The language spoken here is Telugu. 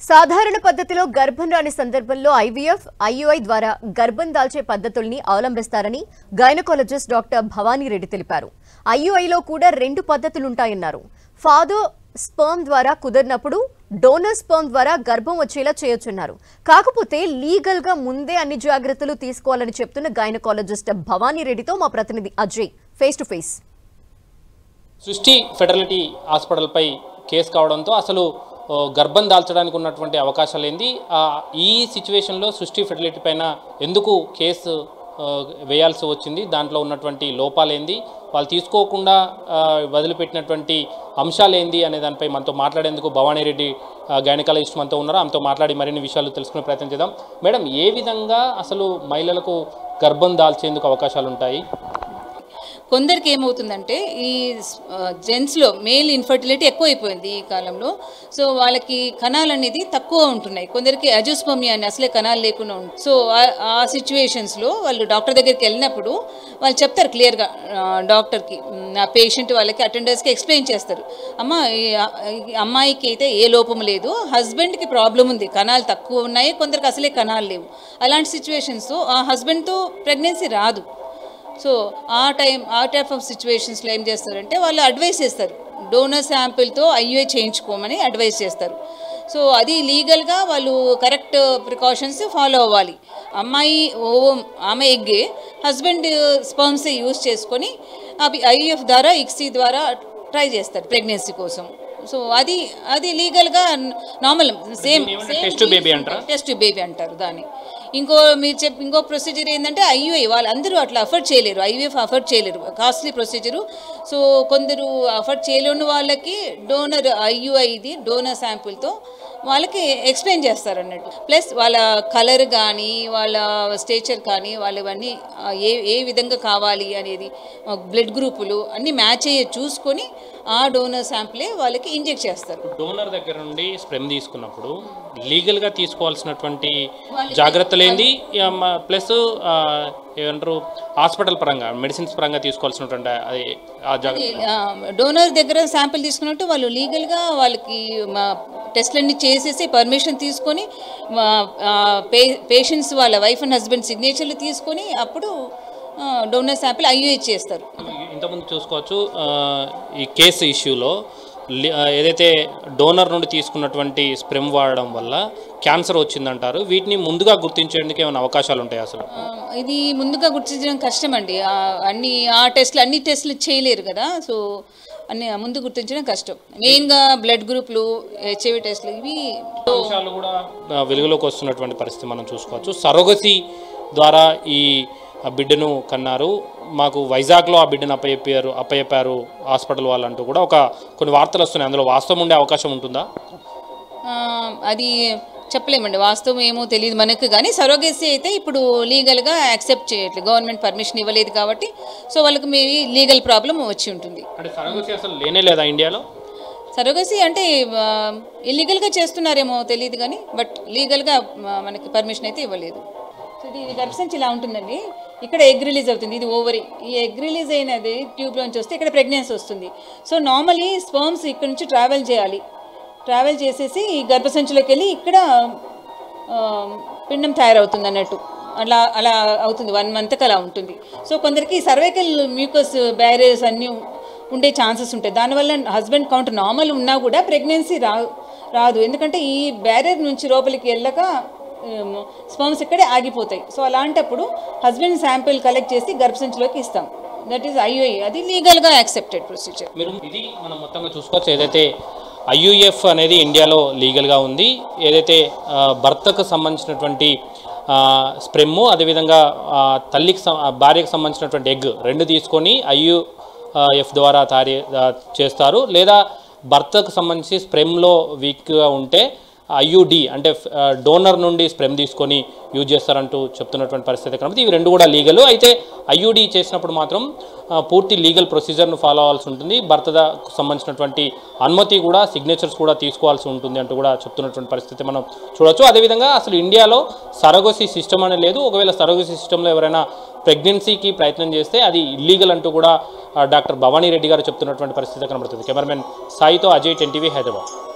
సాధారణ పద్ధతిలో గర్భం రాని సందర్భంలో ఐవీఎఫ్, ఐయుఐ ద్వారా గర్భం దాల్చే పద్ధతుల్ని అవలంబిస్తారని గైనకాలజిస్ట్ డాక్టర్ భవానీ రెడ్డి తెలిపారు. ఐయుఐలో కూడా 2 పద్ధతులుంటాయన్నారు. ఫాదర్ స్పర్మ్ ద్వారా కుదిరినప్పుడు డోనర్ స్పర్మ్ ద్వారా గర్భం వచ్చేలా చేయొచ్చన్నారు. కాకపోతే లీగల్ గా ముందే అన్ని జాగ్రత్తలు తీసుకోవాలని చెప్తున్న గైనకాలజిస్ట్ భవానీ రెడ్డితో మా ప్రతినిధి అజయ్ ఫేస్ టు ఫేస్. సృష్టి ఫెర్టిలిటీ హాస్పిటల్ పై కేసు కావడంతో అసలు గర్భం దాల్చడానికి ఉన్నటువంటి అవకాశాలు ఏంది, ఈ సిచ్యువేషన్లో సృష్టి ఫెర్టిలిటీ పైన ఎందుకు కేసు వేయాల్సి వచ్చింది, దాంట్లో ఉన్నటువంటి లోపాలు ఏంది, వాళ్ళు తీసుకోకుండా వదిలిపెట్టినటువంటి అంశాలు ఏంది అనే దానిపై మనతో మాట్లాడేందుకు భవానీ రెడ్డి గైనకాలజిస్ట్ మనతో ఉన్నారు. ఆమెతో మాట్లాడి మరిన్ని విషయాలు తెలుసుకునే ప్రయత్నం చేద్దాం. మేడం, ఏ విధంగా అసలు మహిళలకు గర్భం దాల్చేందుకు అవకాశాలు ఉంటాయి? కొందరికి ఏమవుతుందంటే ఈ జెంట్స్లో మేల్ ఇన్ఫర్టిలిటీ ఎక్కువైపోయింది ఈ కాలంలో. సో వాళ్ళకి కణాలు అనేది తక్కువ ఉంటున్నాయి. కొందరికి అజోస్పర్మియా అని అసలే కణాలు లేకుండా ఉంటుంది. సో ఆ సిచ్యువేషన్స్లో వాళ్ళు డాక్టర్ దగ్గరికి వెళ్ళినప్పుడు వాళ్ళు చెప్తారు క్లియర్గా డాక్టర్కి, ఆ పేషెంట్ వాళ్ళకి అటెండర్స్కి ఎక్స్ప్లెయిన్ చేస్తారు. అమ్మాయికి అయితే ఏ లోపం లేదు, హస్బెండ్కి ప్రాబ్లం ఉంది, కణాలు తక్కువ ఉన్నాయి, కొందరికి అసలే కణాలు లేవు. అలాంటి సిచ్యువేషన్స్తో ఆ హస్బెండ్తో ప్రెగ్నెన్సీ రాదు. సో ఆ టైప్ ఆఫ్ సిచ్యువేషన్స్లో ఏం చేస్తారంటే వాళ్ళు అడ్వైస్ చేస్తారు, డోనర్ శాంపిల్తో ఐయుఐ చేయించుకోమని అడ్వైస్ చేస్తారు. సో అది లీగల్గా వాళ్ళు కరెక్ట్ ప్రికాషన్స్ ఫాలో అవ్వాలి. ఆమె ఎగ్గే హస్బెండ్ స్పర్మ్స్ యూజ్ చేసుకొని అవి ఐయుఎఫ్ ద్వారా ఇక్సీ ద్వారా ట్రై చేస్తారు ప్రెగ్నెన్సీ కోసం. సో అది లీగల్గా నార్మల్ సేమ్ టెస్ట్ బేబీ అంటారు దాన్ని. ఇంకో ప్రొసీజర్ ఏంటంటే ఐయుఐ వాళ్ళందరూ అట్లా అఫోర్డ్ చేయలేరు, ఐవీఎఫ్ అఫోర్డ్ చేయలేరు, కాస్ట్లీ ప్రొసీజరు. సో కొందరు అఫోర్డ్ చేయలేని వాళ్ళకి డోనర్ ఐయుఐది డోనర్ శాంపుల్తో వాళ్ళకి ఎక్స్ప్లెయిన్ చేస్తారు అన్నట్టు. ప్లస్ వాళ్ళ కలర్ కానీ వాళ్ళ స్టేచర్ కానీ వాళ్ళవన్నీ ఏ విధంగా కావాలి అనేది, బ్లడ్ గ్రూపులు అన్నీ మ్యాచ్ అయ్యే చూసుకొని ఆ డోనర్ శాంపులే వాళ్ళకి ఇంజెక్ట్ చేస్తారు. డోనర్ దగ్గర నుండి స్పెర్మ్ తీసుకున్నప్పుడు లీగల్గా తీసుకోవాల్సినటువంటి జాగ్రత్తలు ఏంది, ప్లస్ ఏమంటారు హాస్పిటల్ పరంగా మెడిసిన్స్ పరంగా తీసుకోవాల్సినటువంటి డోనర్ దగ్గర శాంపిల్ తీసుకున్నట్టు వాళ్ళు లీగల్గా వాళ్ళకి టెస్ట్లన్నీ చేసేసి పర్మిషన్ తీసుకొని పేషెంట్స్ వాళ్ళ వైఫ్ అండ్ హస్బెండ్ సిగ్నేచర్లు తీసుకొని అప్పుడు డోనర్ శాంపిల్ ఐయుఐ చేస్తారు. ఇంతకుముందు చూసుకోవచ్చు ఈ కేసు ఇష్యూలో ఏదైతే డోనర్ నుండి తీసుకున్నటువంటి స్పెర్మ్ వాడడం వల్ల క్యాన్సర్ వచ్చిందంటారు. వీటిని ముందుగా గుర్తించేందుకు ఏమైనా అవకాశాలు ఉంటాయి? అసలు ఇది ముందుగా గుర్తించడం కష్టం అండి. అన్ని టెస్టులు చేయలేరు కదా. సో అన్ని ముందు గుర్తించడం కష్టం. మెయిన్గా బ్లడ్ గ్రూప్లు, హెచ్ఐవి టెస్టులు, ఇవి అంశాలు కూడా వెలుగులోకి వస్తున్నటువంటి పరిస్థితి మనం చూసుకోవచ్చు. సరోగసీ ద్వారా ఈ బిడ్డను కన్నారు, మాకు వైజాగ్లో ఆ బిడ్డను అప్పయ్యారు హాస్పిటల్ వాళ్ళంటూ కూడా కొన్ని వార్తలు వస్తున్నాయి. అందులో వాస్తవం ఉండే అవకాశం ఉంటుందా? అది చెప్పలేమండి, వాస్తవం ఏమో తెలియదు మనకు. కానీ సరోగసీ అయితే ఇప్పుడు లీగల్గా యాక్సెప్ట్ చేయట్లేదు, గవర్నమెంట్ పర్మిషన్ ఇవ్వలేదు కాబట్టి. సో వాళ్ళకి మేబీ లీగల్ ప్రాబ్లం వచ్చి ఉంటుంది. అంటే సరోగసీ అసలు లేనే లేదా ఇండియాలో? సరోగసీ అంటే ఇల్లీగల్గా చేస్తున్నారేమో తెలియదు కానీ, బట్ లీగల్గా మనకి పర్మిషన్ అయితే ఇవ్వలేదు. సో ఇది గర్భసంచి ఇలా ఉంటుందండి. ఇక్కడ ఎగ్ రిలీజ్ అవుతుంది, ఇది ఓవరీ. ఈ ఎగ్ రిలీజ్ అయినది ట్యూబ్లోంచి వస్తే ఇక్కడ ప్రెగ్నెన్సీ వస్తుంది. సో నార్మలీ స్పర్మ్స్ ఇక్కడ నుంచి ట్రావెల్ చేసేసి ఈ గర్భసంచిలోకి వెళ్ళి ఇక్కడ పిండం తయారవుతుంది అన్నట్టు. అలా అవుతుంది, 1 month అలా ఉంటుంది. సో కొందరికి సర్వైకల్ మ్యూకస్ బ్యారియర్స్ అన్నీ ఉండే ఛాన్సెస్ ఉంటాయి. దానివల్ల హస్బెండ్ కౌంట్ నార్మల్ ఉన్నా కూడా ప్రెగ్నెన్సీ రాదు. ఎందుకంటే ఈ బ్యారియర్ నుంచి లోపలికి వెళ్ళక స్పర్మ్స్ ఇక్కడే ఆగిపోతాయి. సో అలాంటప్పుడు హస్బెండ్ శాంపిల్ కలెక్ట్ చేసి గర్భసంచిలోకి ఇస్తాం. That is IUI. అది లీగల్గా యాక్సెప్టెడ్ ప్రొసీజర్. ఇది మనం మొత్తంగా చూసుకోవచ్చు. ఏదైతే ఐయుఎఫ్ అనేది ఇండియాలో లీగల్గా ఉంది, ఏదైతే భర్తకు సంబంధించినటువంటి స్పెర్మ్, అదేవిధంగా భార్యకు సంబంధించినటువంటి ఎగ్ 2 తీసుకొని ఐయుఎఫ్ ద్వారా చేస్తారు. లేదా భర్తకు సంబంధించి స్పెర్మ్లో వీక్గా ఉంటే ఐయుడి అంటే డోనర్ నుండి స్పెర్మ్ తీసుకొని యూజ్ చేస్తారంటూ చెప్తున్నటువంటి పరిస్థితి కాబట్టి ఇవి 2 కూడా లీగల్. అయితే ఐయుడి చేసినప్పుడు మాత్రం పూర్తి లీగల్ ప్రొసీజర్ను ఫాలో అవ్వాల్సి ఉంటుంది. భర్తకు సంబంధించినటువంటి అనుమతి కూడా, సిగ్నేచర్స్ కూడా తీసుకోవాల్సి ఉంటుంది అంటూ కూడా చెప్తున్నటువంటి పరిస్థితి మనం చూడవచ్చు. అదేవిధంగా అసలు ఇండియాలో సరోగసీ సిస్టమ్ అనేది లేదు. ఒకవేళ సరోగసీ సిస్టంలో ఎవరైనా ప్రెగ్నెన్సీకి ప్రయత్నం చేస్తే అది ఇల్లీగల్ అంటూ కూడా డాక్టర్ భవానీ రెడ్డి గారు చెప్తున్నటువంటి పరిస్థితి కనబడుతుంది. కెమెరామెన్ సాయితో అజయ్, 10 TV, హైదరాబాద్.